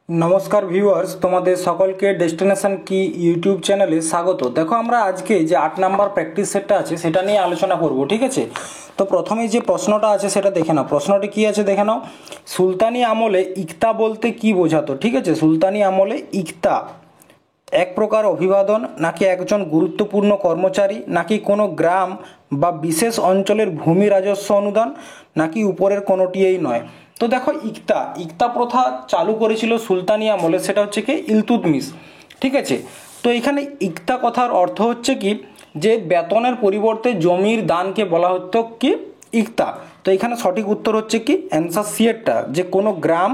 नमस्कार ভিউয়ার্স, তোমাদের সকলকে ডেস্টিনেশন কি ইউটিউব চ্যানেলে স্বাগত। দেখো আমরা আজকে যে 8 নাম্বার প্র্যাকটিস সেটটা আছে সেটা নিয়ে আলোচনা করব, ঠিক আছে। তো প্রথমে যে প্রশ্নটা আছে সেটা দেখে নাও। প্রশ্নটি কি আছে দেখে নাও। সুলতানি আমলে ইকতা বলতে কি বোঝাতো, ঠিক আছে। সুলতানি আমলে ইকতা এক প্রকার অভিবাদন, নাকি একজন গুরুত্বপূর্ণ কর্মচারী, নাকি কোনো গ্রাম বা বিশেষ অঞ্চলের ভূমি রাজস্ব অনুদান, নাকি উপরের কোনোটিই নয়। তো দেখো ইকতা প্রথা চালু করেছিল সুলতানি আমলে, সেটা হচ্ছে কি ইলতুৎমিশ, ঠিক আছে। তো এখানে ইকতা কথার অর্থ হচ্ছে কি যে বেতনের পরিবর্তে জমির দানকে বলা হতো কি ইকতা। তো এখানে সঠিক উত্তর হচ্ছে কি অ্যান্সার সিয়েরটা, যে কোনো গ্রাম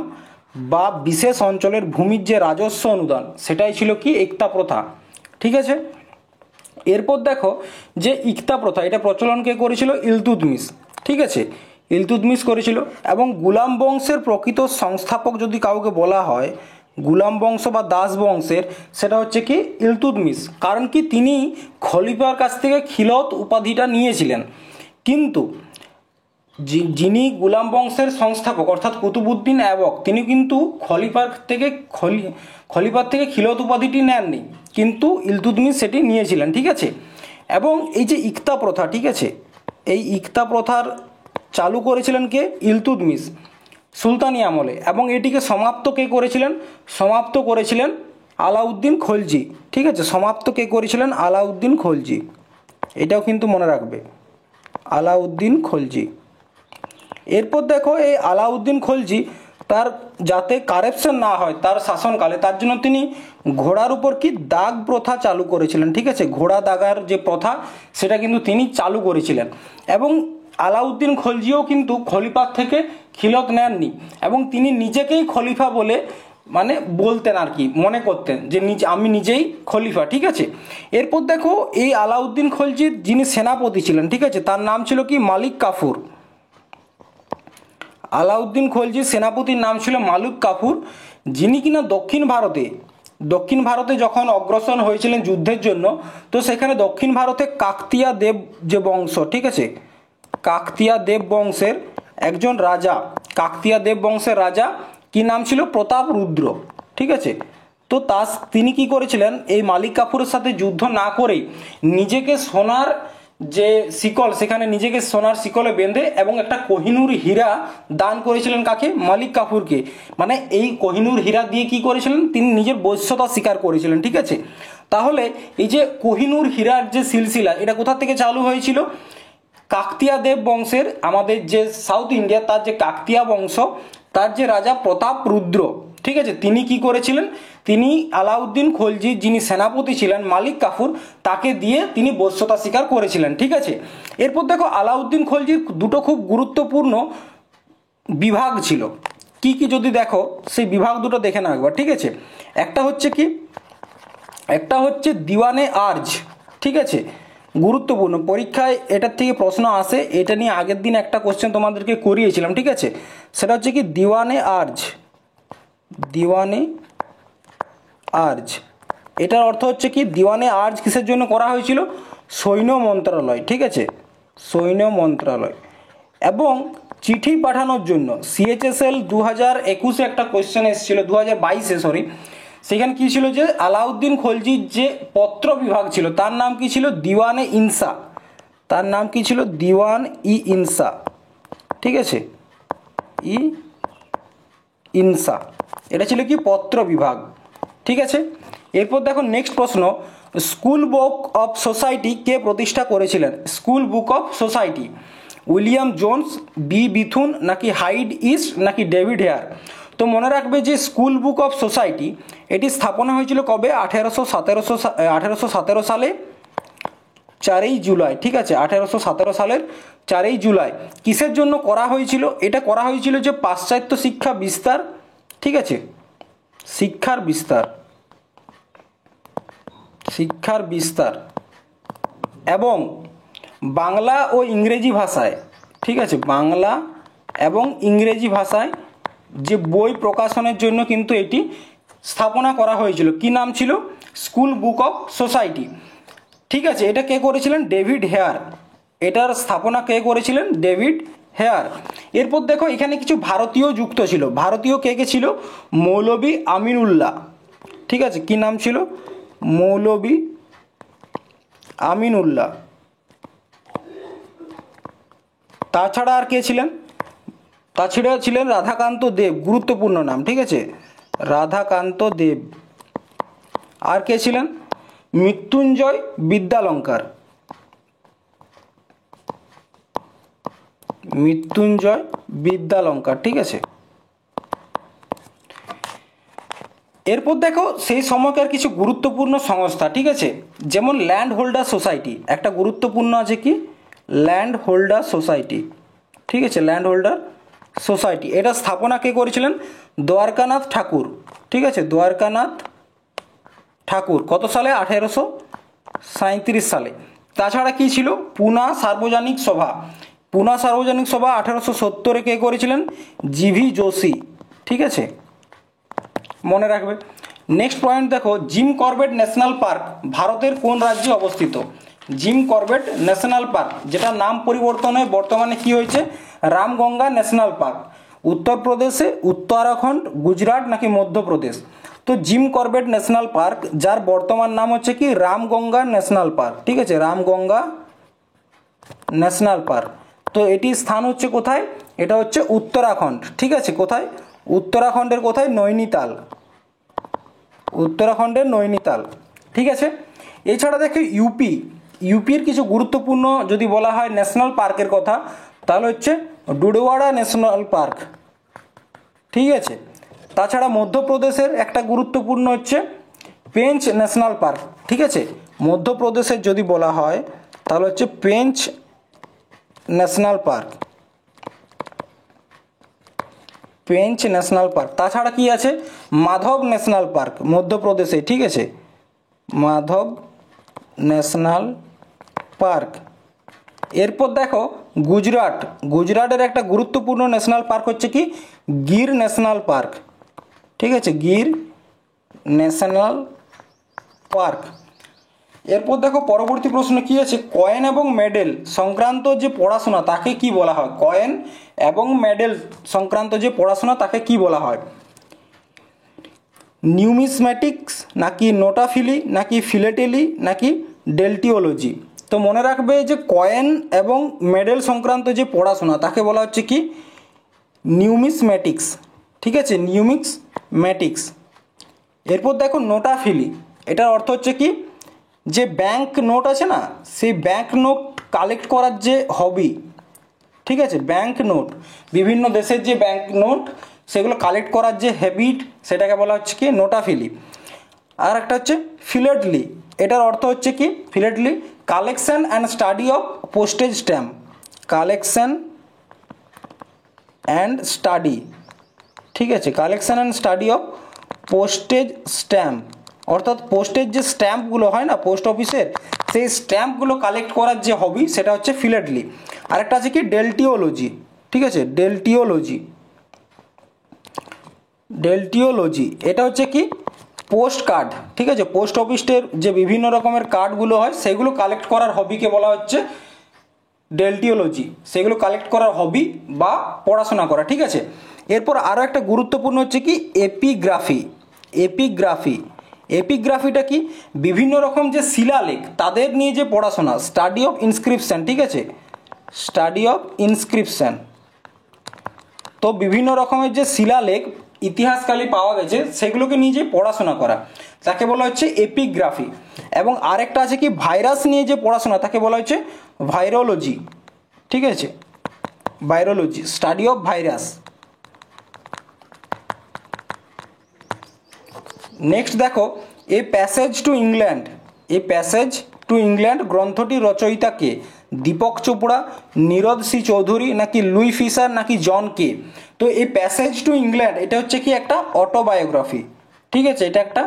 বা বিশেষ অঞ্চলের ভূমির যে রাজস্ব অনুদান সেটাই ছিল কি ইকতা প্রথা, ঠিক আছে। এরপর দেখো যে ইকতা প্রথা এটা প্রচলন কে করেছিল, ইলতুৎমিশ, ঠিক আছে। ইলতুৎমিশ করেছিল। এবং গুলাম বংশের প্রকৃত সংস্থাপক যদি কাউকে বলা হয়, গুলাম বংশ বা দাস বংশের, সেটা হচ্ছে কি ইলতুৎমিশ। কারণ কি তিনি খলিফার কাছ থেকে খিলত উপাধিটা নিয়েছিলেন, কিন্তু যিনি গুলাম বংশের সংস্থাপক অর্থাৎ কুতুবউদ্দিন ऐबक তিনি কিন্তু খলিফার থেকে খিলত উপাধিটি নেননি, কিন্তু ইলতুৎমিশ সেটি নিয়েছিলেন, ঠিক আছে। এবং এই যে ইকতা প্রথা, ঠিক আছে, এই ইকতা প্রথার চালু করেছিলেন কে, ইলতুৎমিশ সুলতানি আমলে। এবং এটিকে সমাপ্ত কে করেছিলেন, সমাপ্ত করেছিলেন আলাউদ্দিন খলজি, ঠিক আছে। সমাপ্ত কে করেছিলেন, আলাউদ্দিন খলজি, এটাও কিন্তু মনে রাখবে, আলাউদ্দিন খলজি। এরপর দেখো এই আলাউদ্দিন খলজি তার যাতে কারাপশন না হয় তার শাসনকালে, তার জন্য তিনি ঘোড়ার উপর কি দাগ প্রথা চালু করেছিলেন, ঠিক আছে। ঘোড়া দাগার যে প্রথা সেটা কিন্তু তিনি চালু করেছিলেন। এবং আলাউদ্দিন খলজিও কিন্তু খলিফার থেকে খিলত নেননি, এবং তিনি নিজেকেই খলিফা বলে মানে বলতেন আর কি, মনে করতেন যে আমি নিজেই খলিফা, ঠিক আছে। এরপর দেখো এই আলাউদ্দিন খলজির যিনি সেনাপতি ছিলেন, ঠিক আছে, তার নাম ছিল কি মালিক কাফুর। আলাউদ্দিন খলজির সেনাপতির নাম ছিল মালিক কাফুর, যিনি কিনা দক্ষিণ ভারতে যখন অগ্রসর হয়েছিলেন যুদ্ধের জন্য, তো সেখানে দক্ষিণ ভারতে কাকতিয়া দেব যে বংশ, ঠিক আছে, কাকতিয়া দেব বংশের একজন রাজা, কাকতিয়া দেব বংশের রাজা কি নাম ছিল, প্রতাপ রুদ্র, ঠিক আছে। তো তিনি কি করেছিলেন, এই মালিক কাফুরের সাথে যুদ্ধ না করেই নিজেকে সোনার যে শিকল, সেখানে নিজেকে সোনার শিকলে বেঁধে এবং একটা কোহিনূর হীরা দান করেছিলেন কাকে, মালিক কাফুরকে। মানে এই কোহিনূর হীরা দিয়ে কি করেছিলেন, তিনি নিজের বৈশ্যতা স্বীকার করেছিলেন, ঠিক আছে। তাহলে এই যে কোহিনূর হীরার যে সিলসিলা, এটা কোথা থেকে চালু হয়েছিল, কাকতিয়া দেব বংশের, আমাদের যে সাউথ ইন্ডিয়া তার যে কাকতিয়া বংশ, তার যে রাজা প্রতাপ রুদ্র, ঠিক আছে, তিনি কি করেছিলেন, তিনি আলাউদ্দিন খলজির যিনি সেনাপতি ছিলেন মালিক কাফুর, তাকে দিয়ে তিনি বশ্যতা স্বীকার করেছিলেন, ঠিক আছে। এরপর দেখো আলাউদ্দিন খলজির দুটো খুব গুরুত্বপূর্ণ বিভাগ ছিল, কি কি যদি দেখো সেই বিভাগ দুটো দেখে নাও একবার, ঠিক আছে। একটা হচ্ছে কি, একটা হচ্ছে দিওয়ানে আর্জ, ঠিক আছে, গুরুত্বপূর্ণ, পরীক্ষায় এটার থেকে প্রশ্ন আসে, এটা নিয়ে আগের দিন একটা কোশ্চেন তোমাদেরকে করিয়েছিলাম, ঠিক আছে। সেটা হচ্ছে কি দিওয়ানে আর্জ, দিওয়ানে আর্জ, এটার অর্থ হচ্ছে কি দিওয়ানে আর্জ কিসের জন্য করা হয়েছিল, সৈন্য মন্ত্রণালয়, ঠিক আছে, সৈন্য মন্ত্রণালয়। এবং চিঠি পাঠানোর জন্য CHSL 2021 একটা কোয়েশ্চেন এসেছিল, 2022 সরি, সেখানে কি ছিল যে আলাউদ্দিন খলজির যে পত্র বিভাগ ছিল তার নাম কি ছিল, দিওয়ানে ইনসা, তার নাম কি ছিল, দিওয়ান ই ইনসা, ঠিক আছে, ই ইনসা, এটা ছিল কি পত্র বিভাগ, ঠিক আছে। এরপর দেখো নেক্সট প্রশ্ন, স্কুল বুক অফ সোসাইটি কে প্রতিষ্ঠা করেছিলেন, school book of society, William Jones, Bethune, নাকি হাইড ইস্ট, নাকি ডেভিড হেয়ার। তো মনে রাখবে যে স্কুল বুক অফ সোসাইটি এটি স্থাপনা হয়েছিল কবে, 1817 সালে 4ই জুলাই, ঠিক আছে, 1817 সালের 4ই জুলাই। কিসের জন্য করা হয়েছিল, এটা করা হয়েছিল যে পাশ্চাত্য শিক্ষা বিস্তার, ঠিক আছে, শিক্ষার বিস্তার এবং বাংলা ও ইংরেজি ভাষায়, ঠিক আছে, বাংলা এবং ইংরেজি ভাষায় যে বই প্রকাশনের জন্য কিন্তু এটি স্থাপনা করা হয়েছিল। কি নাম ছিল, স্কুল বুক অফ সোসাইটি, ঠিক আছে। এটা কে করেছিলেন, ডেভিড হেয়ার, এটার স্থাপনা কে করেছিলেন, ডেভিড হেয়ার। এরপর দেখো এখানে কিছু ভারতীয় যুক্ত ছিল। ভারতীয় কে কে ছিল? মৌলভী আমিনুল্লাহ, ঠিক আছে, কি নাম ছিল? মৌলভী আমিনুল্লাহ। তাছাড়া আর কে ছিলেন? তাছাড়া ছিলেন রাধাকান্ত দেব, গুরুত্বপূর্ণ নাম, ঠিক আছে, রাধাকান্ত দেব। আর কে ছিলেন? মৃত্যুঞ্জয় বিদ্যালঙ্কার, মৃত্যুঞ্জয় বিদ্যালঙ্কার, ঠিক আছে। এরপর দেখো সেই সময়কার কিছু গুরুত্বপূর্ণ সংস্থা, ঠিক আছে, যেমন ল্যান্ড হোল্ডার সোসাইটি, একটা গুরুত্বপূর্ণ আছে কি? ল্যান্ড হোল্ডার সোসাইটি, ঠিক আছে, ল্যান্ড হোল্ডার সোসাইটি। এটা স্থাপনা কে করেছিলেন? দ্বারকানাথ ঠাকুর, ঠিক আছে, দ্বারকানাথ ঠাকুর। কত সালে? 1837 সালে। তাছাড়া কি ছিল? পুনা সার্বজনিক সভা, পুনা সার্বজনিক সভা 1870 কে করেছিলেন? জিভি যোশী, ঠিক আছে, মনে রাখবে। নেক্সট পয়েন্ট দেখো, জিম করবেট ন্যাশনাল পার্ক ভারতের কোন রাজ্যে অবস্থিত? জিম করবেট ন্যাশনাল পার্ক, যেটা নাম পরিবর্তন হয়ে বর্তমানে কি হয়েছে? Ramganga national park. উত্তরপ্রদেশে, উত্তরাখণ্ড, গুজরাট নাকি মধ্যপ্রদেশ? তো জিম করবেট ন্যাশনাল পার্ক, যার বর্তমান নাম হচ্ছে কি? রামগঙ্গা ন্যাশনাল পার্ক, ঠিক আছে, রামগঙ্গা ন্যাশনাল পার্ক। তো এটির স্থান হচ্ছে কোথায়? এটা হচ্ছে উত্তরাখণ্ড, ঠিক আছে, কোথায়? উত্তরাখণ্ডের কোথায়? নৈনিতাল, উত্তরাখণ্ডের নৈনিতাল, ঠিক আছে। এছাড়া দেখো ইউপির কিছু গুরুত্বপূর্ণ যদি বলা হয় ন্যাশনাল পার্কের কথা, তাহলে হচ্ছে ডুডওয়াড়া ন্যাশনাল পার্ক, ঠিক আছে। তাছাড়া মধ্যপ্রদেশের একটা গুরুত্বপূর্ণ হচ্ছে পেঞ্চ ন্যাশনাল পার্ক, ঠিক আছে, মধ্যপ্রদেশের যদি বলা হয় তাহলে হচ্ছে Pench national park, Pench national park. তাছাড়া কি আছে? মাধব ন্যাশনাল পার্ক মধ্যপ্রদেশে, ঠিক আছে, মাধব ন্যাশনাল পার্ক। এরপর দেখো গুজরাটের একটা গুরুত্বপূর্ণ ন্যাশনাল পার্ক হচ্ছে কি? গির ন্যাশনাল পার্ক, ঠিক আছে, গির ন্যাশনাল পার্ক। এরপর দেখো পরবর্তী প্রশ্ন কি আছে? কয়েন এবং মেডেল সংক্রান্ত যে পড়াশোনা তাকে কি বলা হয়? কয়েন এবং মেডেল সংক্রান্ত যে পড়াশোনা তাকে কি বলা হয়? নিউমিসম্যাটিক্স নাকি নোটাফিলি নাকি ফিলেটেলি নাকি ডেলটিওলজি? তো মনে রাখবে যে কয়েন এবং মেডেল সংক্রান্ত যে পড়াশোনা তাকে বলা হচ্ছে কি? নিউমিসম্যাটিক্স, ঠিক আছে, নিউমিসম্যাটিক্স। এরপর দেখো নোটাফিলি, এটার অর্থ হচ্ছে কি? যে ব্যাংক নোট আছে না, সেই ব্যাংক নোট কালেক্ট করার যে হবি, ঠিক আছে, ব্যাংক নোট, বিভিন্ন দেশের যে ব্যাংক নোট সেগুলো কালেক্ট করার যে হ্যাবিট, সেটাকে বলা হচ্ছে কি? নোটাফিলি। আর একটা হচ্ছে ফিলেটলি, এটার অর্থ হচ্ছে কি? Philately collection and study of postage stamp, collection and study, ঠিক আছে, collection and study of postage stamp, অর্থাৎ পোস্টের যে স্ট্যাম্পগুলো হয় না পোস্ট অফিসের, সেই স্ট্যাম্পগুলো কালেক্ট করার যে হবি সেটা হচ্ছে ফিলেটলি। আরেকটা আছে কি? ডেলটিওলজি, ঠিক আছে, ডেলটিওলজি এটা হচ্ছে কি? পোস্ট কার্ড, ঠিক আছে, পোস্ট অফিসের যে বিভিন্ন রকমের কার্ডগুলো হয় সেগুলো কালেক্ট করার হবিকে বলা হচ্ছে ডেলটিওলজি, সেগুলো কালেক্ট করার হবি বা পড়াশোনা করা, ঠিক আছে। এরপর আরও একটা গুরুত্বপূর্ণ হচ্ছে কি? এপিগ্রাফিটা কি? বিভিন্ন রকম যে শিলালেখ তাদের নিয়ে যে পড়াশোনা, স্টাডি অফ ইনস্ক্রিপশন, ঠিক আছে, স্টাডি অফ ইনস্ক্রিপশন। তো বিভিন্ন রকমের যে শিলালেখ ইতিহাসকালে পাওয়া গেছে সেগুলোকে নিয়ে যে পড়াশোনা করা তাকে বলা হচ্ছে এপিগ্রাফি। এবং আরেকটা আছে কি? ভাইরাস নিয়ে যে পড়াশোনা তাকে বলা হচ্ছে ভাইরোলজি, ঠিক আছে, virology, study of virus. Next দেখো এ প্যাসেজ টু ইংল্যান্ড গ্রন্থটি রচয়িতা কে? দীপক চোপড়া, নীরদ সি চৌধুরী নাকি লুই ফিশার নাকি জন কে? তো এই প্যাসেজ টু ইংল্যান্ড এটা হচ্ছে কি? একটা অটোবায়োগ্রাফি, ঠিক আছে, এটা একটা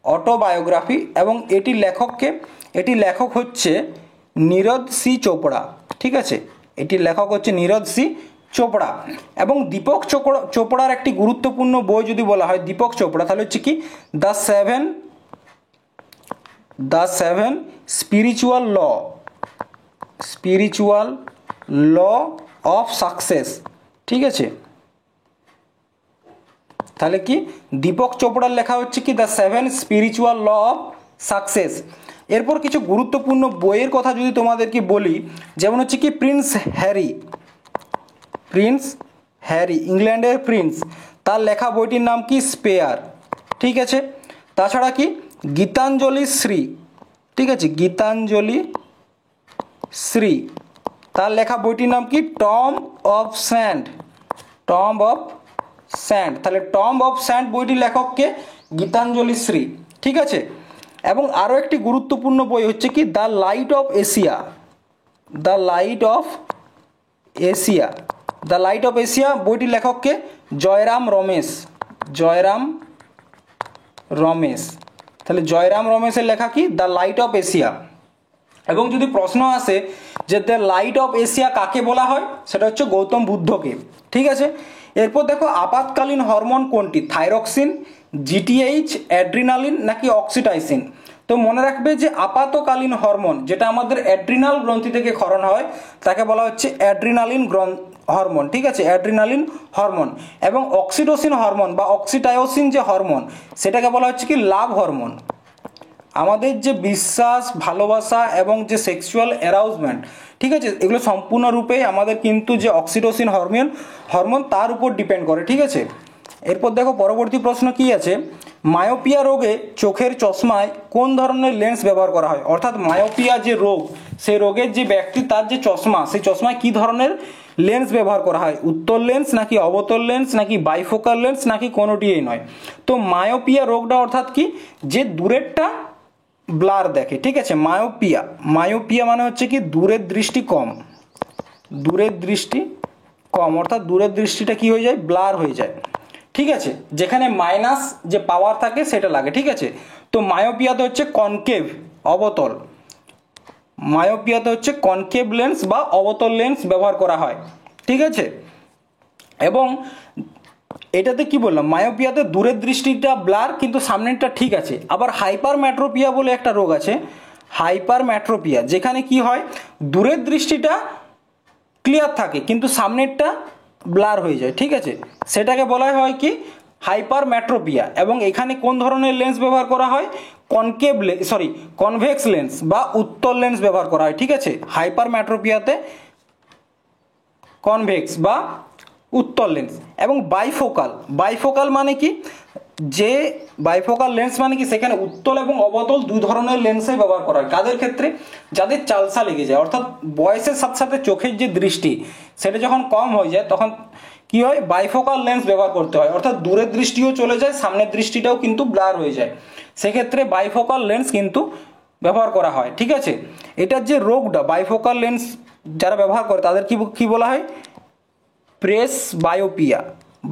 অটোবায়োগ্রাফি। এবং এটি লেখক হচ্ছে নীরদ সি চোপড়া, ঠিক আছে, এটির লেখক হচ্ছে নীরদ সি চোপড়া। এবং দীপক চোপড়ার একটি গুরুত্বপূর্ণ বই যদি বলা হয় দীপক চোপড়া, তাহলে হচ্ছে কি? The seven spiritual law of success, ঠিক আছে। তাহলে কি দীপক চোপড়ার লেখা হচ্ছে কি the 7 spiritual law of success. এরপর কিছু গুরুত্বপূর্ণ বইয়ের কথা যদি তোমাদেরকে বলি, যেমন হচ্ছে কি প্রিন্স হ্যারি, ইংল্যান্ডের প্রিন্স, তার লেখা বইটির নাম কি স্পেয়ার, ঠিক আছে। তাছাড়া কি গীতাঞ্জলি শ্রী, ঠিক আছে, গীতাঞ্জলি শ্রী, তার লেখা বইটির নাম কি টম্ব অফ স্যান্ড, তাহলে টম্ব অফ স্যান্ড বইটির লেখককে গীতাঞ্জলি শ্রী, ঠিক আছে। এবং আরও একটি গুরুত্বপূর্ণ বই হচ্ছে কি দ্য লাইট অফ এশিয়া বইটির লেখককে জয়রাম রমেশ, তাহলে জয়রাম রমেশের লেখা কি দ্য লাইট অফ এশিয়া। এবং যদি প্রশ্ন আসে যে দ্য লাইট অফ এশিয়া কাকে বলা হয়, সেটা হচ্ছে গৌতম বুদ্ধকে, ঠিক আছে। এরপর দেখো আপাতকালীন হরমোন কোনটি, থাইরক্সিন, জিটিএইচ, অ্যাড্রিনালিন নাকি অক্সিটাইসিন। তো মনে রাখবে যে আপাতকালীন হরমোন যেটা আমাদের অ্যাড্রিনাল গ্রন্থি থেকে ক্ষরণ হয় তাকে বলা হচ্ছে অ্যাড্রিনালিন হরমোন, ঠিক আছে, অ্যাড্রিনালিন হরমোন। এবং অক্সিটোসিন হরমোন বা অক্সিটায়োসিন যে হরমোন সেটাকে বলা হচ্ছে কি লাভ হরমোন। আমাদের যে বিশ্বাস, ভালোবাসা এবং যে সেক্সুয়াল অ্যারাউজমেন্ট, ঠিক আছে, এগুলো সম্পূর্ণরূপে আমাদের কিন্তু যে অক্সিটোসিন হরমোন তার উপর ডিপেন্ড করে, ঠিক আছে। এরপর দেখো পরবর্তী প্রশ্ন কি আছে, মায়োপিয়া রোগে চোখের চশমায় কোন ধরনের লেন্স ব্যবহার করা হয়, অর্থাৎ মায়োপিয়া যে রোগ, সেই রোগের যে ব্যক্তি তার যে চশমা, সেই চশমায় কি ধরনের লেন্স ব্যবহার করা হয়, উত্তল লেন্স নাকি অবতল লেন্স নাকি বাইফোকাল লেন্স নাকি কোনোটিই নয়। তো মায়োপিয়া রোগটা অর্থাৎ কি যে দূরেরটা ব্লার দেখে, ঠিক আছে। মায়োপিয়া মানে হচ্ছে কি দূরের দৃষ্টি কম, অর্থাৎ দূরের দৃষ্টিটা কি হয়ে যায়, ব্লার হয়ে যায়, ঠিক আছে, যেখানে মাইনাস যে পাওয়ার থাকে সেটা লাগে, ঠিক আছে। তো মায়োপিয়াতে হচ্ছে কনকেভ, অবতল, মায়োপিয়াতে হচ্ছে কনকেভ লেন্স বা অবতল লেন্স ব্যবহার করা হয়, ঠিক আছে। এবং এটাতে কি বললাম, মায়োপিয়াতে দূরের দৃষ্টিটা ব্লার কিন্তু সামনেরটা ঠিক আছে। আবার হাইপারম্যাট্রোপিয়া বলে একটা রোগ আছে, হাইপারম্যাট্রোপিয়া, যেখানে কি হয় দূরের দৃষ্টিটা ক্লিয়ার থাকে কিন্তু সামনেরটা ব্লার হয়ে যায়, ঠিক আছে, সেটাকে বলা হয় কি হাইপারম্যাট্রোপিয়া। এবং এখানে কোন ধরনের লেন্স ব্যবহার করা হয়, কনভেক্স লেন্স বা উত্তল লেন্স ব্যবহার করা হয়, ঠিক আছে। হাইপারম্যাট্রোপিয়াতে কনভেক্স বা উত্তল লেন্স। এবং বাইফোকাল মানে কি, যে বাইফোকাল লেন্স মানে কি সেখানে উত্তল এবং অবতল দুই ধরনের লেন্সই ব্যবহার করা হয়। কাদের ক্ষেত্রে, যাদের চালসা লেগে যায়, অর্থাৎ বয়সের সাথে সাথে চোখের যে দৃষ্টি সেটা যখন কম হয়ে যায় তখন কি হয়, বাইফোকাল লেন্স ব্যবহার করতে হয়, অর্থাৎ দূরের দৃষ্টিও চলে যায়, সামনের দৃষ্টিটাও কিন্তু ব্লার হয়ে যায়, সেক্ষেত্রে বাইফোকাল লেন্স কিন্তু ব্যবহার করা হয়, ঠিক আছে। এটার যে রোগটা বাইফোকাল লেন্স যারা ব্যবহার করে তাদের কি বলা হয়, প্রেস বায়োপিয়া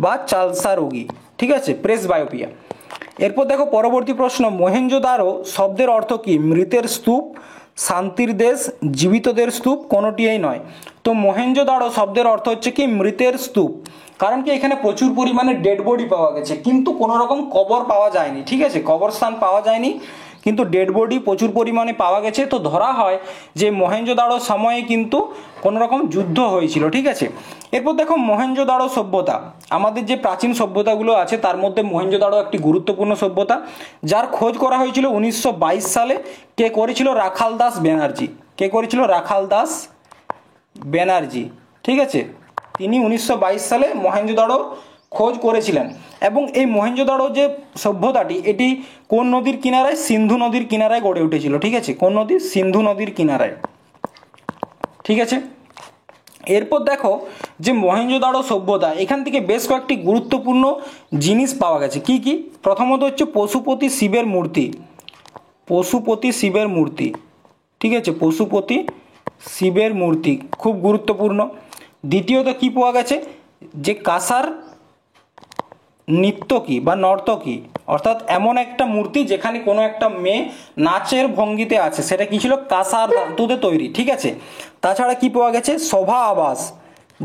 বা চালসা রোগী, ঠিক আছে, প্রেস বায়োপিয়া। এরপর দেখো পরবর্তী প্রশ্ন, মহেঞ্জোদারো শব্দের অর্থ কি, মৃতের স্তূপ, শান্তির দেশ, জীবিতদের স্তূপ, কোনোটিই নয়। তো মহেঞ্জোদারো শব্দের অর্থ হচ্ছে কি মৃতের স্তূপ, কারণ কি এখানে প্রচুর পরিমাণে ডেড বডি পাওয়া গেছে কিন্তু কোনো রকম কবর পাওয়া যায়নি, ঠিক আছে, কবরস্থান পাওয়া যায়নি কিন্তু ডেড বডি প্রচুর পরিমাণে পাওয়া গেছে। তো ধরা হয় যে মহেঞ্জোদারো সময়ে কিন্তু কোনো রকম যুদ্ধ হয়েছিল, ঠিক আছে। এরপর দেখো মহেঞ্জোদারো সভ্যতা, আমাদের যে প্রাচীন সভ্যতাগুলো আছে তার মধ্যে মহেঞ্জোদারো একটি গুরুত্বপূর্ণ সভ্যতা, যার খোঁজ করা হয়েছিল 1922 সালে। কে করেছিল, রাখাল দাস ব্যানার্জি, ঠিক আছে, তিনি 1922 সালে মহেঞ্জোদারো খোঁজ করেছিলেন। এবং এই মহেঞ্জোদারো যে সভ্যতাটি এটি কোন নদীর কিনারায়, সিন্ধু নদীর কিনারায় গড়ে উঠেছিল, ঠিক আছে, কোন নদী, সিন্ধু নদীর কিনারায়, ঠিক আছে। এরপর দেখো যে মহেঞ্জোদারো সভ্যতা, এখান থেকে বেশ কয়েকটি গুরুত্বপূর্ণ জিনিস পাওয়া গেছে। কি কি, প্রথমত হচ্ছে পশুপতি শিবের মূর্তি, ঠিক আছে, পশুপতি শিবের মূর্তি খুব গুরুত্বপূর্ণ। দ্বিতীয়ত কি পাওয়া গেছে, যে কাঁসার নৃত্যকী বা নর্তকী, অর্থাৎ এমন একটা মূর্তি যেখানে কোনো একটা মেয়ে নাচের ভঙ্গিতে আছে, সেটা কি ছিল, কাঁসার ধাতুতে তৈরি, ঠিক আছে। তাছাড়া কি পাওয়া গেছে, সভা আবাস,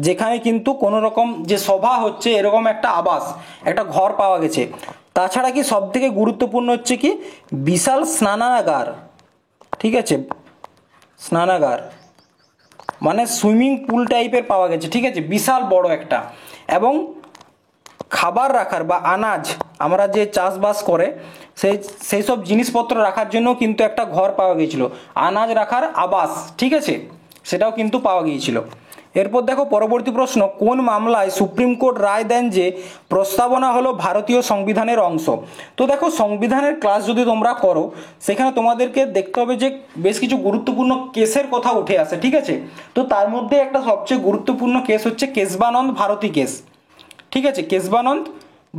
যেখানে কিন্তু কোনো রকম যে সভা হচ্ছে এরকম একটা আবাস, একটা ঘর পাওয়া গেছে। তাছাড়া কি সব থেকে গুরুত্বপূর্ণ হচ্ছে কি বিশাল স্নানাগার, ঠিক আছে, স্নানাগার, মানে সুইমিং পুল টাইপের পাওয়া গেছে, ঠিক আছে, বিশাল বড় একটা। এবং খাবার রাখার বা আনাজ আমরা যে চাষবাস করে সেই সব জিনিসপত্র রাখার জন্য কিন্তু একটা ঘর পাওয়া গিয়েছিল, আনাজ রাখার আবাস, ঠিক আছে, সেটাও কিন্তু পাওয়া গিয়েছিল। এরপর দেখো পরবর্তী প্রশ্ন, কোন মামলায় সুপ্রিম কোর্ট রায় দেন যে প্রস্তাবনা হলো ভারতীয় সংবিধানের অংশ? তো দেখো সংবিধানের ক্লাস যদি তোমরা করো সেখানে তোমাদেরকে দেখতে হবে যে বেশ কিছু গুরুত্বপূর্ণ কেসের কথা উঠে আসে, ঠিক আছে। তো তার মধ্যে একটা সবচেয়ে গুরুত্বপূর্ণ কেস হচ্ছে কেশবানন্দ ভারতী কেস, ঠিক আছে, কেশবানন্দ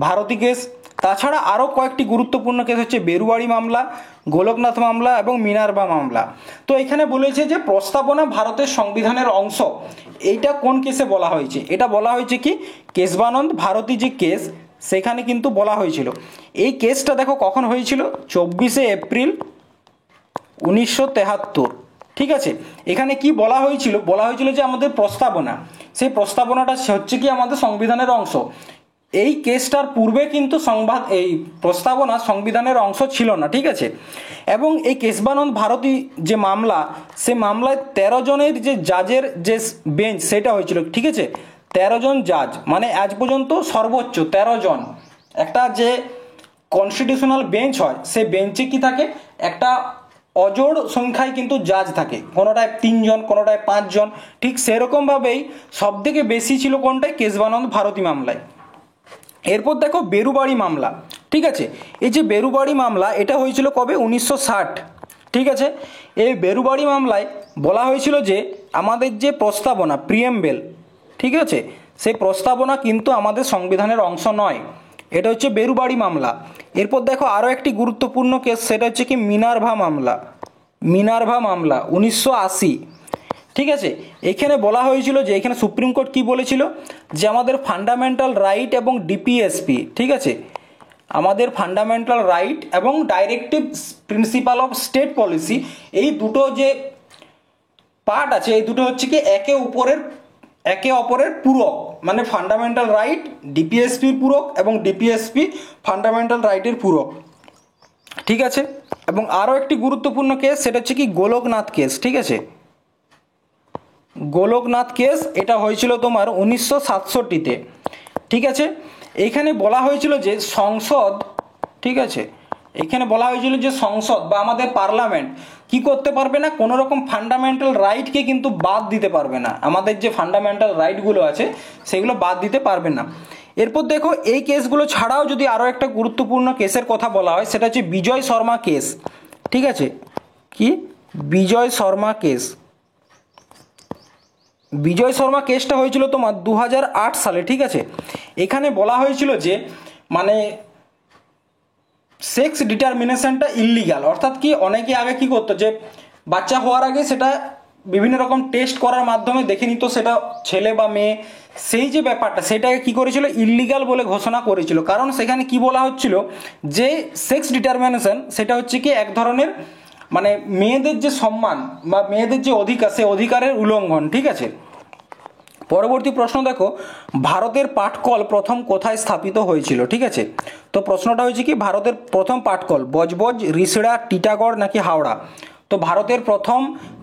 ভারতী কেস। তাছাড়া আরও কয়েকটি গুরুত্বপূর্ণ কেস হচ্ছে বেরুবাড়ি মামলা, গোলকনাথ মামলা এবং মিনার্ভা মামলা। তো এখানে বলেছে যে প্রস্তাবনা ভারতের সংবিধানের অংশ, এইটা কোন কেসে বলা হয়েছে? এটা বলা হয়েছে কি কেশবানন্দ ভারতী যে কেস সেখানে কিন্তু বলা হয়েছিল। এই কেসটা দেখো কখন হয়েছিল, 24শে এপ্রিল 1973, ঠিক আছে। এখানে কি বলা হয়েছিল? বলা হয়েছিল যে আমাদের প্রস্তাবনা, সেই প্রস্তাবনাটা হচ্ছে কি আমাদের সংবিধানের অংশ। এই কেসটার পূর্বে কিন্তু এই প্রস্তাবনা সংবিধানের অংশ ছিল না, ঠিক আছে। এবং এই কেশবানন্দ ভারতী যে মামলা, সে মামলায় 13 জনের যে জাজের যে বেঞ্চ সেটা হয়েছিল, ঠিক আছে, 13 জন জাজ, মানে আজ পর্যন্ত সর্বোচ্চ 13 জন। একটা যে কনস্টিটিউশনাল বেঞ্চ হয় সেই বেঞ্চে কি থাকে, একটা অজোড় সংখ্যায় কিন্তু জাজ থাকে, কোনোটায় 3 জন, কোনোটায় 5 জন, ঠিক সেরকমভাবেই সব থেকে বেশি ছিল কোনটায়, কেশবানন্দ ভারতী মামলায়। এরপর দেখো বেরুবাড়ি মামলা, ঠিক আছে। এই যে বেরুবাড়ি মামলা এটা হয়েছিল কবে, 1960, ঠিক আছে। এই বেরুবাড়ি মামলায় বলা হয়েছিল যে আমাদের যে প্রস্তাবনা প্রিএমবেল, ঠিক আছে, সেই প্রস্তাবনা কিন্তু আমাদের সংবিধানের অংশ নয়। এটা হচ্ছে বেরুবাড়ি মামলা। এরপর দেখো আরও একটি গুরুত্বপূর্ণ কেস, সেটা হচ্ছে কি মিনার্ভা মামলা, মিনার্ভা মামলা 1980, ঠিক আছে। এখানে বলা হয়েছিল যে এখানে সুপ্রিম কোর্ট কি বলেছিল যে আমাদের ফান্ডামেন্টাল রাইট এবং ডিপিএসপি, ঠিক আছে, আমাদের ফান্ডামেন্টাল রাইট এবং directive principle of state policy, এই দুটো যে পার্ট আছে এই দুটো হচ্ছে কি একে অপরের পূরক, মানে ফান্ডামেন্টাল রাইট ডিপিএসপির পূরক এবং ডিপিএসপি ফান্ডামেন্টাল রাইটের পূরক, ঠিক আছে। এবং আরও একটি গুরুত্বপূর্ণ কেস সেটা হচ্ছে কি গোলকনাথ কেস, ঠিক আছে, গোলকনাথ কেস, এটা হয়েছিল তোমার 1967-তে, ঠিক আছে। এইখানে বলা হয়েছিল যে সংসদ, ঠিক আছে, এখানে বলা হয়েছিল যে সংসদ বা আমাদের পার্লামেন্ট কি করতে পারবে না, কোনো রকম ফান্ডামেন্টাল রাইটকে কিন্তু বাদ দিতে পারবে না, আমাদের যে ফান্ডামেন্টাল রাইটগুলো আছে সেগুলো বাদ দিতে পারবে না। এরপর দেখো এই কেসগুলো ছাড়াও যদি আরও একটা গুরুত্বপূর্ণ কেসের কথা বলা হয় সেটা হচ্ছে বিজয় শর্মা কেস, ঠিক আছে, কি বিজয় শর্মা কেস। বিজয় শর্মা কেসটা হয়েছিল তোমার 2008 সালে, ঠিক আছে। এখানে বলা হয়েছিল যে মানে সেক্স ডিটারমিনেশনটা ইল্লিগাল, অর্থাৎ কি অনেকে আগে কি করতো যে বাচ্চা হওয়ার আগে সেটা বিভিন্ন রকম টেস্ট করার মাধ্যমে দেখে নিত সেটা ছেলে বা মেয়ে, সেই যে ব্যাপারটা সেটাকে কি করেছিল ইল্লিগাল বলে ঘোষণা করেছিল। কারণ সেখানে কি বলা হচ্ছিল যে সেক্স ডিটারমিনেশন সেটা হচ্ছে কি এক ধরনের মানে মেয়েদের যে সম্মান বা মেয়েদের যে অধিকার সে অধিকারের উল্লঙ্ঘন, ঠিক আছে। পরবর্তী প্রশ্ন দেখো, ভারতের পাটকল প্রথম কোথায় স্থাপিত হয়েছিল, ঠিক আছে। তো প্রশ্নটা হয়েছে কি ভারতের প্রথম পাটকল বজবজ, রিষড়া, টিটাগড় নাকি হাওড়া? তো ভারতের প্রথম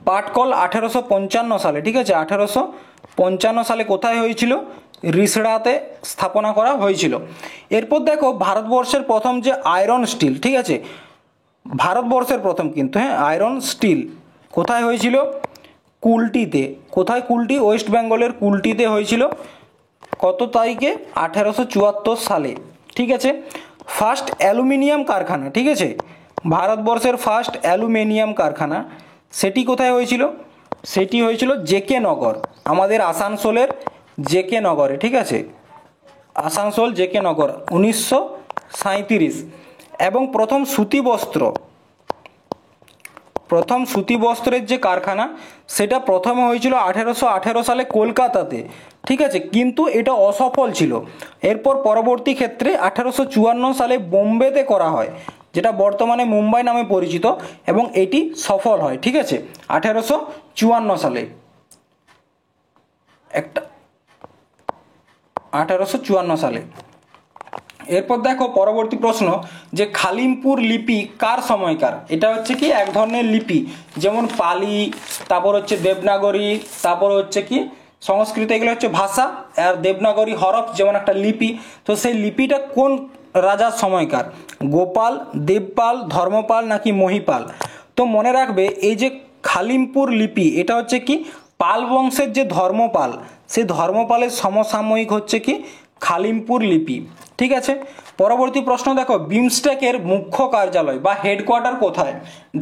পাটকল 1855 সালে, ঠিক আছে, 1855 সালে কোথায় হয়েছিল, রিষড়াতে স্থাপনা করা হয়েছিল। এরপর দেখো ভারতবর্ষের প্রথম যে আয়রন স্টিল, ঠিক আছে, ভারতবর্ষের প্রথম কিন্তু হ্যাঁ আয়রন স্টিল কোথায় হয়েছিল, কুলটিতে। কোথায় কুলটি, ওয়েস্ট বেঙ্গলের কুলটিতে হয়েছিল, কত তারিখে, 1874 সালে, ঠিক আছে। ফার্স্ট অ্যালুমিনিয়াম কারখানা, ঠিক আছে, ভারতবর্ষের ফার্স্ট অ্যালুমিনিয়াম কারখানা সেটি কোথায় হয়েছিল, সেটি হয়েছিল জেকে নগর, আমাদের আসানসোলের জেকে নগরে, ঠিক আছে, আসানসোল জেকে নগর 1937। এবং প্রথম সুতি বস্ত্রের যে কারখানা সেটা প্রথমে হয়েছিল 1818 সালে কলকাতাতে, ঠিক আছে, কিন্তু এটা অসফল ছিল। এরপর পরবর্তী ক্ষেত্রে 1854 সালে বোম্বেতে করা হয়, যেটা বর্তমানে মুম্বাই নামে পরিচিত, এবং এটি সফল হয়, ঠিক আছে, 1854 সালে, 1854 সালে। এরপর দেখো পরবর্তী প্রশ্ন যে খালিমপুর লিপি কার সময়কার। এটা হচ্ছে কি এক ধরনের লিপি, যেমন পালি, তারপর হচ্ছে দেবনাগরী, তারপর হচ্ছে কি সংস্কৃত, এগুলো হচ্ছে ভাষা, আর দেবনাগরী হরফ যেমন একটা লিপি। তো সেই লিপিটা কোন রাজার সময়কার, গোপাল, দেবপাল, ধর্মপাল নাকি মহিপাল। তো মনে রাখবে এই যে খালিমপুর লিপি এটা হচ্ছে কি পাল বংশের যে ধর্মপাল, সেই ধর্মপালের সমসাময়িক হচ্ছে কি খালিমপুর লিপি। ঠিক আছে, পরবর্তী প্রশ্ন দেখো বিমস্টেকের মুখ্য কার্যালয় বা হেডকোয়ার্টার কোথায়,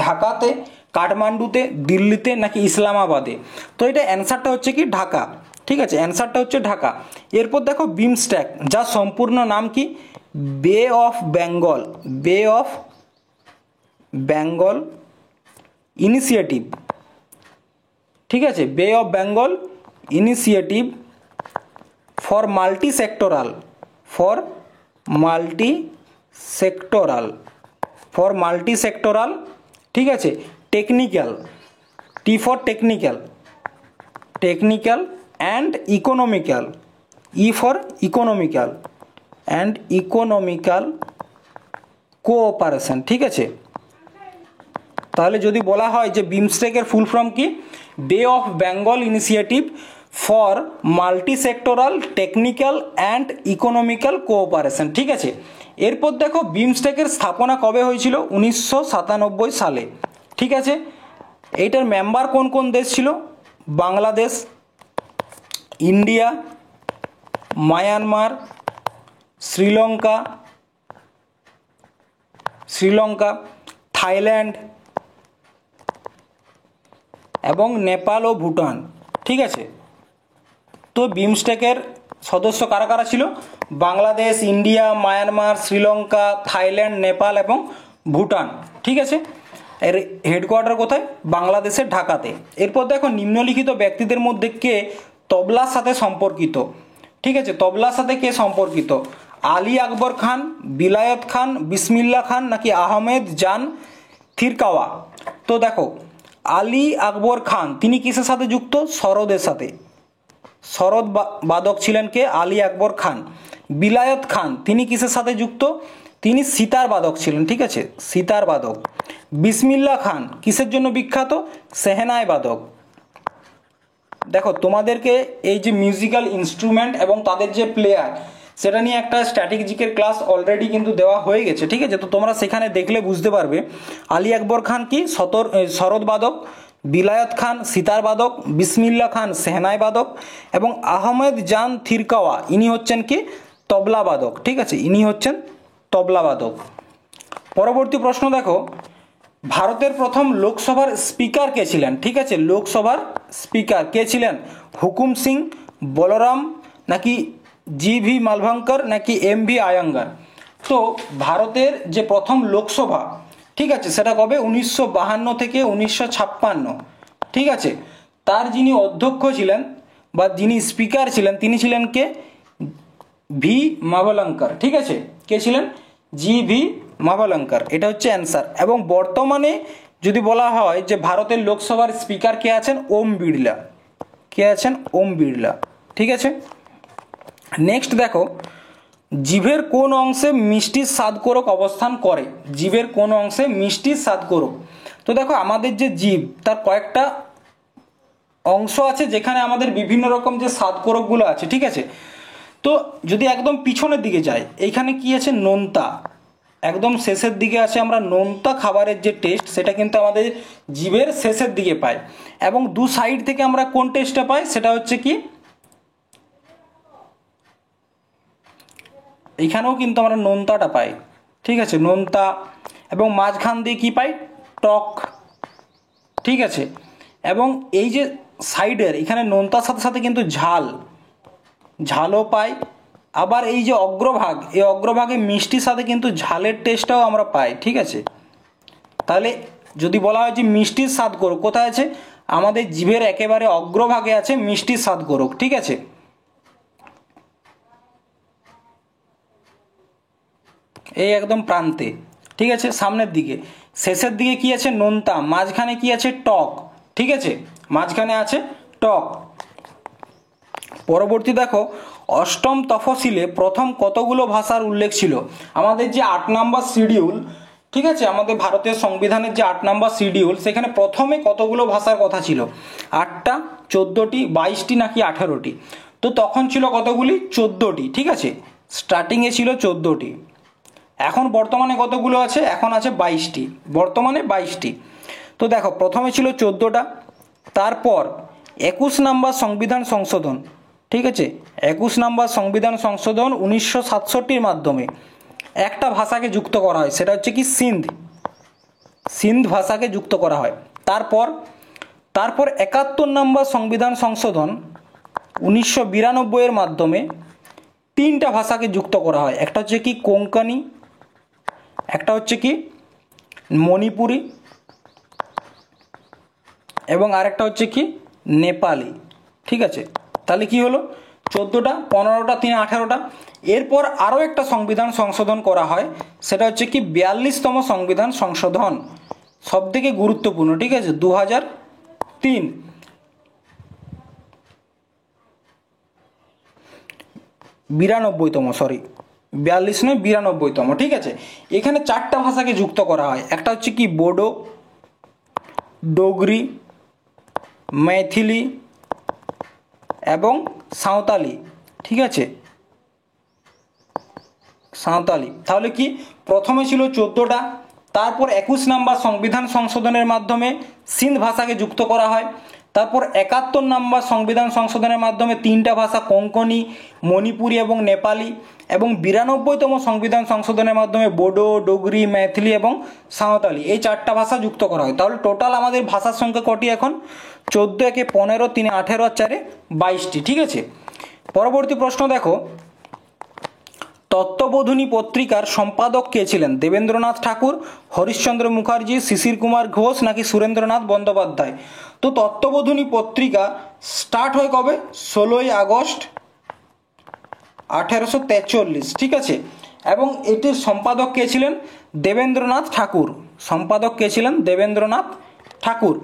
ঢাকাতে, কাঠমান্ডুতে, দিল্লিতে নাকি ইসলামাবাদে। তো এটা অ্যান্সারটা হচ্ছে কি ঢাকা। ঠিক আছে, অ্যান্সারটা হচ্ছে ঢাকা। এরপর দেখো বিমস্টেক যার সম্পূর্ণ নাম কি, বে অফ বেঙ্গল, বে অফ বেঙ্গল ইনিশিয়েটিভ। ঠিক আছে, বে of Bengal initiative for multi sectoral, for multi sectoral, for multi sectoral. ঠিক আছে, technical, T for technical, technical and economical, E for economical and economical cooperation. ঠিক আছে, তাহলে যদি বলা হয় যে বিমস্টেকের ফুল ফর্ম কি, বে of Bengal initiative for multi sectoral technical and economical cooperation. ঠিক আছে, এরপর দেখো বিমস্টেকের স্থাপনা কবে হয়েছিল, 1997 সালে। ঠিক আছে, এইটার মেম্বার কোন কোন দেশ ছিল, Bangladesh, India, Myanmar, Sri Lanka, Thailand এবং নেপাল ও ভুটান। ঠিক আছে, তো বিমস্টেকের সদস্য কারা কারা ছিল, Bangladesh, India, Myanmar, Sri Lanka, Thailand, Nepal এবং ভুটান। ঠিক আছে, এর হেডকোয়ার্টার কোথায়, বাংলাদেশের ঢাকাতে। এরপর দেখো নিম্নলিখিত ব্যক্তিদের মধ্যে কে তবলার সাথে সম্পর্কিত। ঠিক আছে, তবলার সাথে কে সম্পর্কিত, আলী আকবর খান, বিলায়ত খান, বিসমিল্লা খান নাকি আহমেদ জান থিরকাওয়া। তো দেখো আলী আকবর খান তিনি কিসের সাথে যুক্ত, সরোদের সাথে, সরোদ বাদক ছিলেন কে, আলী আকবর খান। বিলায়ত খান তিনি কিসের সাথে যুক্ত, তিনি সিতার বাদক ছিলেন। ঠিক আছে, সিতার বাদক। বিসমিল্লা খান কিসের জন্য বিখ্যাত, সেহেনায় বাদক। দেখো তোমাদেরকে এই যে মিউজিক্যাল ইনস্ট্রুমেন্ট এবং তাদের যে প্লেয়ার সেটা নিয়ে একটা স্ট্র্যাটেজিকের ক্লাস অলরেডি কিন্তু দেওয়া হয়ে গেছে। ঠিক আছে, তো তোমরা সেখানে দেখলে বুঝতে পারবে আলী আকবর খান কি সরোদ বাদক, বিলায়ত খান সিতার বাদক, বিসমিল্লা খান সেহনাই বাদক এবং আহমেদ জান থিরকাওয়া ইনি হচ্ছেন কি তবলা বাদক। ঠিক আছে, ইনি হচ্ছেন তবলা বাদক। পরবর্তী প্রশ্ন দেখো ভারতের প্রথম লোকসভার স্পিকার কে ছিলেন। ঠিক আছে, লোকসভার স্পিকার কে ছিলেন, হুকুম সিং, বলরাম নাকি জি.ভি. মালভাঙ্কর নাকি এম.ভি. আয়াঙ্গার। তো ভারতের যে প্রথম লোকসভা, ঠিক আছে, সেটা কবে, 1952 থেকে 1956। ঠিক আছে, তার যিনি অধ্যক্ষ ছিলেন বা যিনি স্পিকার ছিলেন তিনি ছিলেন কে, ভি মাভলঙ্কর। ঠিক আছে, কে ছিলেন, জি.ভি. মাভলঙ্কর। এটা হচ্ছে অ্যান্সার। এবং বর্তমানে যদি বলা হয় যে ভারতের লোকসভার স্পিকার কে আছেন, ওম বিড়লা। কে আছেন, ওম বিড়লা। ঠিক আছে, নেক্সট দেখো জিভের কোন অংশে মিষ্টির স্বাদকোরক অবস্থান করে, জিভের কোন অংশে মিষ্টির স্বাদকোরক। তো দেখো আমাদের যে জিভ তার কয়েকটা অংশ আছে যেখানে আমাদের বিভিন্ন রকম যে স্বাদকোরকগুলো আছে। ঠিক আছে, তো যদি একদম পিছনের দিকে যাই এইখানে কি আছে, নোনতা। একদম শেষের দিকে আছে আমরা নোনতা খাবারের যে টেস্ট সেটা কিন্তু আমাদের জিভের শেষের দিকে পাই। এবং দু সাইড থেকে আমরা কোন টেস্টটা পাই, সেটা হচ্ছে কি এইখানেও কিন্তু আমরা নোনতাটা পাই। ঠিক আছে, নোনতা। এবং মাঝখান দিয়ে কি পাই, টক। ঠিক আছে, এবং এই যে সাইডের এখানে নোনতার সাথে সাথে কিন্তু ঝালও পাই। আবার এই যে অগ্রভাগ, এই অগ্রভাগে মিষ্টির সাথে কিন্তু ঝালের টেস্টটাও আমরা পাই। ঠিক আছে, তাহলে যদি বলা হয় যে মিষ্টির স্বাদকোরক কোথায় আছে, আমাদের জিভের একেবারে অগ্রভাগে আছে মিষ্টির স্বাদকোরক। ঠিক আছে, এই একদম প্রান্তে। ঠিক আছে, সামনের দিকে, শেষের দিকে কি আছে, নোনতা, মাঝখানে কি আছে, টক। ঠিক আছে, মাঝখানে আছে টক। পরবর্তী দেখো অষ্টম তফসিলে প্রথম কতগুলো ভাষার উল্লেখ ছিল? আমাদের যে 8 নম্বর শিডিউল, ঠিক আছে, আমাদের ভারতের সংবিধানের যে 8 নম্বর শিডিউল, সেখানে প্রথমে কতগুলো ভাষার কথা ছিল? 8টা, 14টি, 22টি নাকি 18টি? তো তখন ছিল কতগুলি? 14টি, ঠিক আছে, স্টার্টিংয়ে ছিল 14টি। এখন বর্তমানে কতগুলো আছে? এখন আছে 22টি, বর্তমানে 22টি। তো দেখো, প্রথমে ছিল 14টা, তারপর 21 নম্বর সংবিধান সংশোধন, ঠিক আছে, 21 নম্বর সংবিধান সংশোধন 1967-র মাধ্যমে একটা ভাষাকে যুক্ত করা হয়, সেটা হচ্ছে কি সিন্ধ ভাষাকে যুক্ত করা হয়। তারপর 71 নম্বর সংবিধান সংশোধন 1992-এর মাধ্যমে 3টা ভাষাকে যুক্ত করা হয়, একটা হচ্ছে কি কোঙ্কনি, একটা হচ্ছে কি মণিপুরি, এবং আরেকটা হচ্ছে কি নেপালি, ঠিক আছে। তাহলে কি হলো? 14টা, 15টা, 3, 18টা। এরপর আরও একটা সংবিধান সংশোধন করা হয়, সেটা হচ্ছে কি 42তম সংবিধান সংশোধন, সবথেকে গুরুত্বপূর্ণ, ঠিক আছে, 2003। 92তম, সরি 42 নয়, 92তম, ঠিক আছে। এখানে 4টা ভাষাকে যুক্ত করা হয়, একটা হচ্ছে কি বোডো, ডোগরি, मैथिली এবং সাঁওতালি, ঠিক আছে, সাঁওতালি। তাহলে কি প্রথমে ছিল 14টা, তারপর 21 নম্বর সংবিধান সংশোধনের মাধ্যমে সিন্ধ ভাষাকে যুক্ত করা হয়, তারপর 71 নম্বর সংবিধান সংশোধনের মাধ্যমে 3টা ভাষা কোঙ্কনি, মণিপুরি এবং নেপালি, এবং 92তম সংবিধান সংশোধনের মাধ্যমে বোডো, ডোগরি, मैथिली এবং সাঁওতালি, এই 4টা ভাষা যুক্ত করা হয়। তাহলে টোটাল আমাদের ভাষার সংখ্যা কটি এখন? 14, একে 15, 3, 18, আর 4, 22টি, ঠিক আছে। পরবর্তী প্রশ্ন দেখো, তত্ত্ববোধিনী পত্রিকার সম্পাদক কে ছিলেন? দেবেন্দ্রনাথ ঠাকুর, হরিশ্চন্দ্র মুখার্জি, শিশির কুমার ঘোষ নাকি সুরেন্দ্রনাথ বন্দ্যোপাধ্যায়? তো তত্ত্ববোধিনী পত্রিকা স্টার্ট হয় কবে? 16ই আগস্ট 1843, ঠিক আছে, এবং এটির সম্পাদক কে ছিলেন? দেবেন্দ্রনাথ ঠাকুর। সম্পাদক কে ছিলেন? দেবেন্দ্রনাথ ঠাকুর।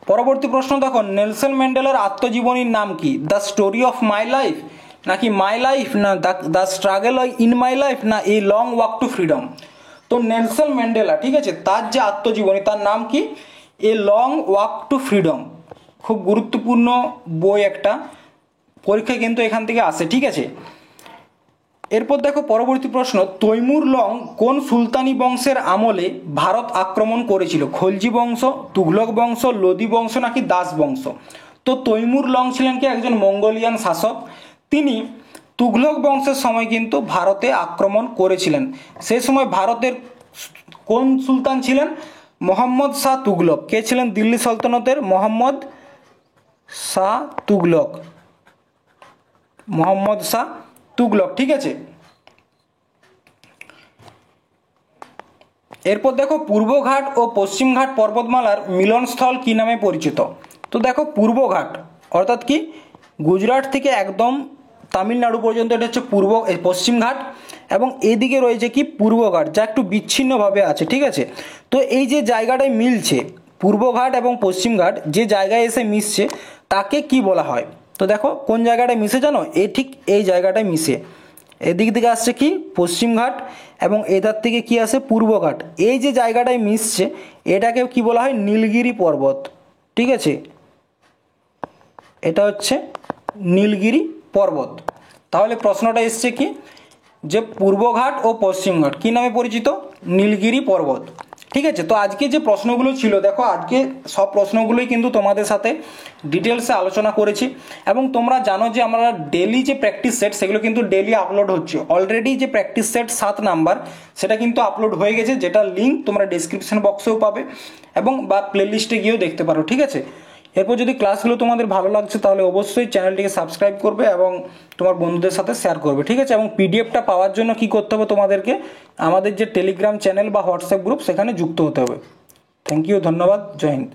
পরবর্তী প্রশ্ন দেখো, নেলসন ম্যান্ডেলার আত্মজীবনীর নাম কি? The story of my life নাকি মাই লাইফ, না the struggle in my life, না a long walk to freedom? তো নেলসন ম্যান্ডেলা, ঠিক আছে, তার যে আত্মজীবনী, তার নাম কি? A long walk to freedom. খুব গুরুত্বপূর্ণ বই একটা, পরীক্ষায় কিন্তু এখান থেকে আসে, ঠিক আছে। এরপর দেখো পরবর্তী প্রশ্ন, তৈমুর লং কোন সুলতানি বংশের আমলে ভারত আক্রমণ করেছিল? খলজি বংশ, তুঘলক বংশ, লোদি বংশ নাকি দাস বংশ? তো তৈমুর লং ছিলেন কি একজন মঙ্গোলিয়ান শাসক, তিনি তুঘলক বংশের সময় কিন্তু ভারতে আক্রমণ করেছিলেন। সেই সময় ভারতের কোন সুলতান ছিলেন? মোহাম্মদ শাহ তুঘলক। কে ছিলেন দিল্লি সালতানাতের? মোহাম্মদ শাহ তুঘলক, মোহাম্মদ শাহ তুঘলক, ঠিক আছে। এরপর দেখো, পূর্বঘাট ও পশ্চিমঘাট পর্বতমালার মিলনস্থল কি নামে পরিচিত? তো দেখো, পূর্বঘাট অর্থাৎ কি গুজরাট থেকে একদম তামিলনাড়ু পর্যন্ত, এটা হচ্ছে পশ্চিমঘাট, এবং এদিকে রয়েছে কি পূর্বঘাট, যা একটু বিচ্ছিন্নভাবে আছে, ঠিক আছে। তো এই যে জায়গাটায় মিলছে পূর্বঘাট এবং পশ্চিমঘাট, যে জায়গায় এসে মিশছে তাকে কি বলা হয়? তো দেখো কোন জায়গাটায় মিশে জানো? ঠিক এই জায়গাটায় মিশে, এদিক থেকে আসছে কি পশ্চিমঘাট, এবং এধার থেকে কি আসে পূর্বঘাট। এই যে জায়গাটায় মিশছে এটাকে কি বলা হয়? নীলগিরি পর্বত, ঠিক আছে, এটা হচ্ছে নীলগিরি পর্বত। তাহলে প্রশ্নটা এসছে কি, যে পূর্বঘাট ও পশ্চিমঘাট কি নামে পরিচিত? নীলগিরি পর্বত, ঠিক আছে। তো আজকে যে প্রশ্নগুলো ছিল, দেখো আজকে সব প্রশ্নগুলোই কিন্তু তোমাদের সাথে ডিটেলসে আলোচনা করেছি, এবং তোমরা জানো যে আমরা ডেলি যে প্র্যাকটিস সেট সেগুলো কিন্তু ডেলি আপলোড হচ্ছে। অলরেডি যে প্র্যাকটিস সেট 7 নাম্বার সেটা কিন্তু আপলোড হয়ে গেছে, যেটা লিঙ্ক তোমরা ডেসক্রিপশন বক্সেও পাবে, এবং বা প্লেলিস্টে গিয়েও দেখতে পারো, ঠিক আছে। এরপর যদি ক্লাসগুলো তোমাদের ভালো লাগছে তাহলে অবশ্যই চ্যানেলটিকে সাবস্ক্রাইব করবে এবং তোমার বন্ধুদের সাথে শেয়ার করবে, ঠিক আছে। এবং পিডিএফটা পাওয়ার জন্য কি করতে হবে তোমাদেরকে? আমাদের যে টেলিগ্রাম চ্যানেল বা হোয়াটসঅ্যাপ গ্রুপ সেখানে যুক্ত হতে হবে। থ্যাংক ইউ, ধন্যবাদ, জয় হিন্দ।